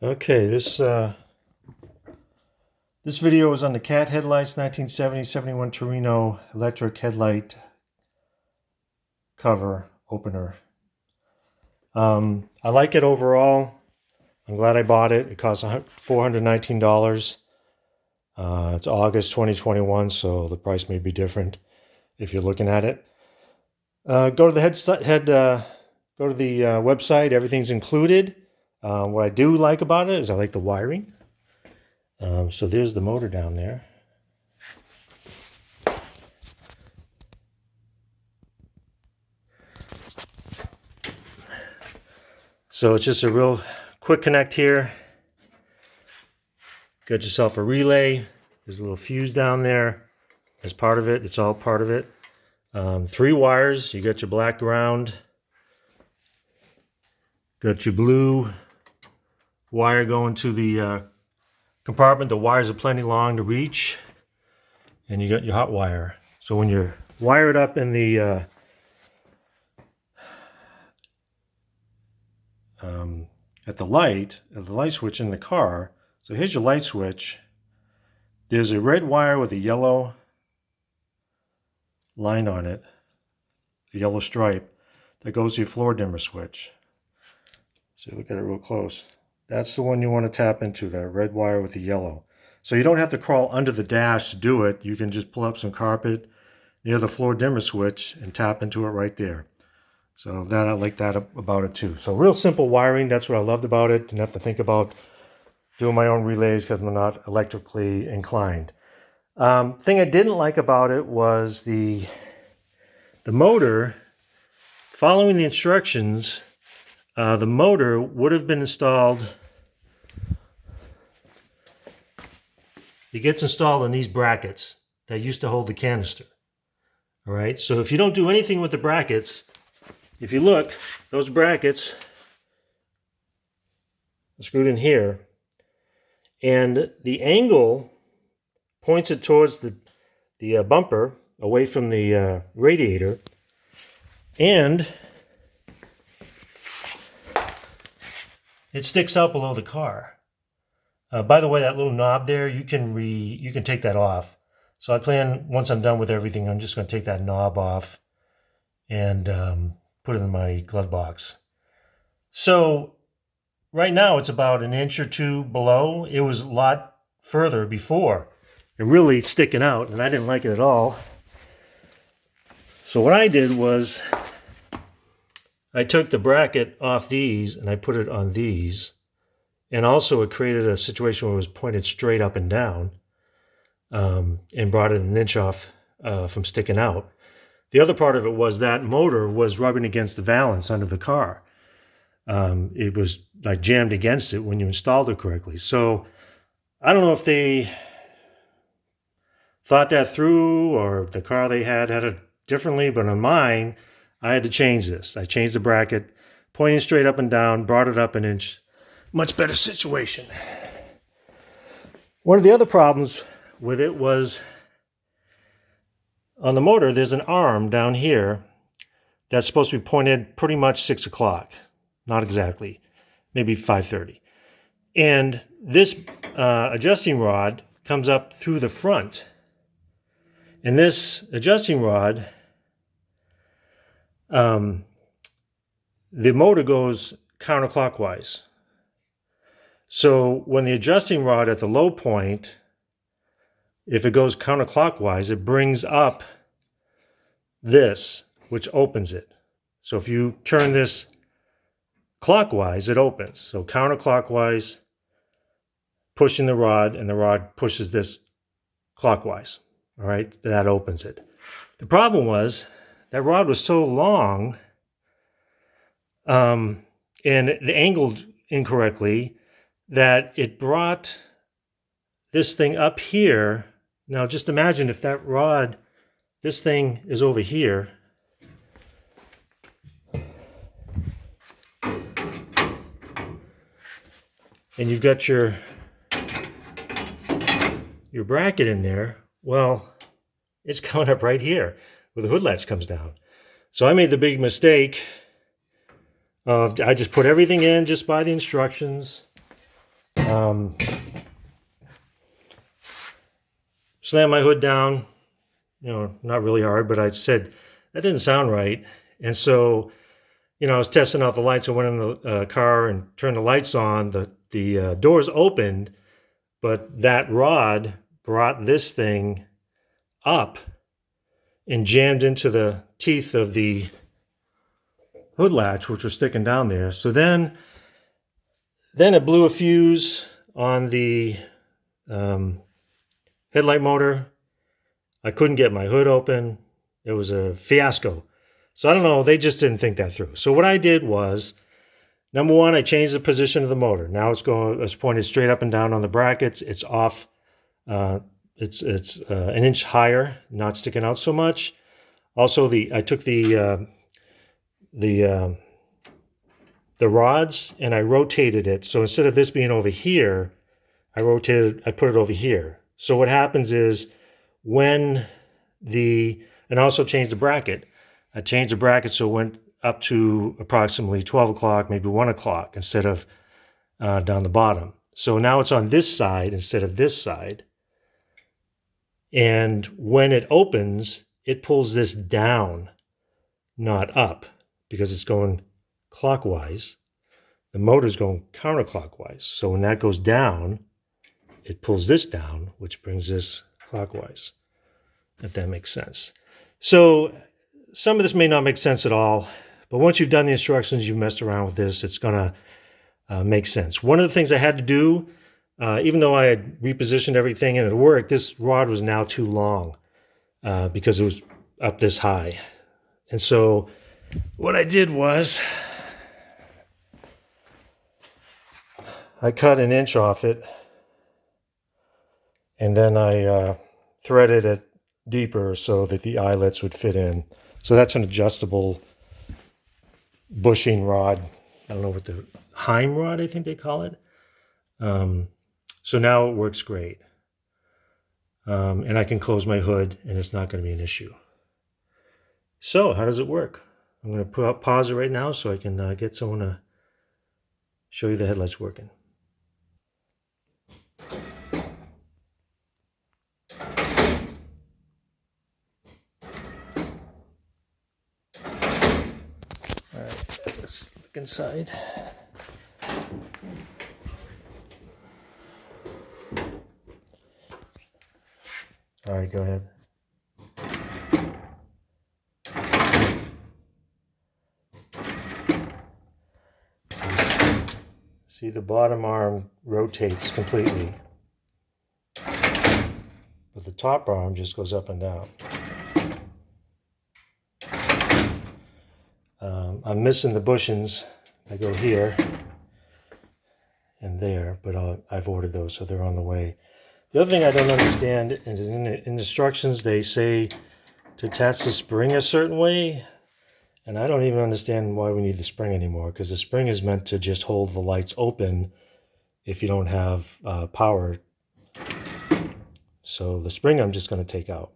Okay, this video is on the Cat Headlights 1970-71 Torino electric headlight cover opener. I like it overall. I'm glad I bought it. It cost $419. It's August 2021, so the price may be different if you're looking at it. Go to the website. Everything's included. What I do like about it is I like the wiring. So there's the motor down there. So it's just a real quick connect here. Got yourself a relay. There's a little fuse down there. As part of it. It's all part of it. 3 wires. You got your black ground. Got your blue wire going to the compartment. The wires are plenty long to reach. And you got your hot wire. So when you're wired up in the at the light switch in the car, so here's your light switch. There's a red wire with a yellow line on it, a yellow stripe, that goes to your floor dimmer switch. So look at it real close. That's the one you want to tap into, that red wire with the yellow. So you don't have to crawl under the dash to do it. You can just pull up some carpet near the floor dimmer switch and tap into it right there. So that I like that about it too. So real simple wiring. That's what I loved about it. Didn't have to think about doing my own relays because I'm not electrically inclined. Thing I didn't like about it was the motor. Following the instructions, the motor would have been installed. It gets installed in these brackets that used to hold the canister. All right. So if you don't do anything with the brackets, if you look, those brackets are screwed in here, and the angle points it towards the bumper, away from the radiator, and it sticks out below the car. By the way, that little knob there, you can take that off. So I plan, once I'm done with everything, I'm just going to take that knob off and put it in my glove box. So right now it's about an inch or two below. It was a lot further before and really sticking out, and I didn't like it at all. So what I did was I took the bracket off these and I put it on these, and also it created a situation where it was pointed straight up and down, and brought it an inch off from sticking out. The other part of it was that motor was rubbing against the valance under the car. It was like jammed against it when you installed it correctly. So I don't know if they thought that through or the car they had it differently, but on mine, I had to change this. I changed the bracket, pointing straight up and down, brought it up an inch. Much better situation. One of the other problems with it was on the motor, there's an arm down here that's supposed to be pointed pretty much 6 o'clock. Not exactly, maybe 5:30. And this adjusting rod comes up through the front. And this adjusting rod, the motor goes counterclockwise. So when the adjusting rod at the low point, if it goes counterclockwise, it brings up this, which opens it. So if you turn this clockwise, it opens. So counterclockwise, pushing the rod, and the rod pushes this clockwise. All right, that opens it. The problem was that rod was so long, and it angled incorrectly, that it brought this thing up here. Now just imagine if that rod, this thing is over here. And you've got your bracket in there. Well, it's coming up right here where the hood latch comes down. So I made the big mistake of, I just put everything in just by the instructions. Slam my hood down, you know, not really hard, but I said, that didn't sound right. And so, you know, I was testing out the lights. I went in the car and turned the lights on. The doors opened, but that rod brought this thing up and jammed into the teeth of the hood latch, which was sticking down there. So then it blew a fuse on the headlight motor. I couldn't get my hood open. It was a fiasco. So I don't know, they just didn't think that through. So what I did was, number one, I changed the position of the motor. Now it's pointed straight up and down on the brackets. It's off. It's an inch higher, not sticking out so much. Also, I took the rods and I rotated it. So instead of this being over here, I put it over here. So what happens is and also changed the bracket. I changed the bracket so it went up to approximately 12 o'clock, maybe 1 o'clock instead of down the bottom. So now it's on this side instead of this side. And when it opens, it pulls this down, not up, because it's going clockwise. The motor's going counterclockwise. So when that goes down, it pulls this down, which brings this clockwise, if that makes sense. So some of this may not make sense at all, but once you've done the instructions, you've messed around with this, it's going to make sense. One of the things I had to do, even though I had repositioned everything and it worked, this rod was now too long because it was up this high. And so what I did was I cut an inch off it, and then I threaded it deeper so that the eyelets would fit in. So that's an adjustable bushing rod. I don't know what the Heim rod, I think they call it. So now it works great. And I can close my hood and it's not going to be an issue. So how does it work? I'm going to pause it right now so I can get someone to show you the headlights working. All right, let's look inside. All right, go ahead. See, the bottom arm rotates completely, but the top arm just goes up and down. I'm missing the bushings. I go here and there, but I've ordered those, so they're on the way. The other thing I don't understand is in the instructions they say to attach the spring a certain way, and I don't even understand why we need the spring anymore, because the spring is meant to just hold the lights open if you don't have power. So the spring I'm just going to take out.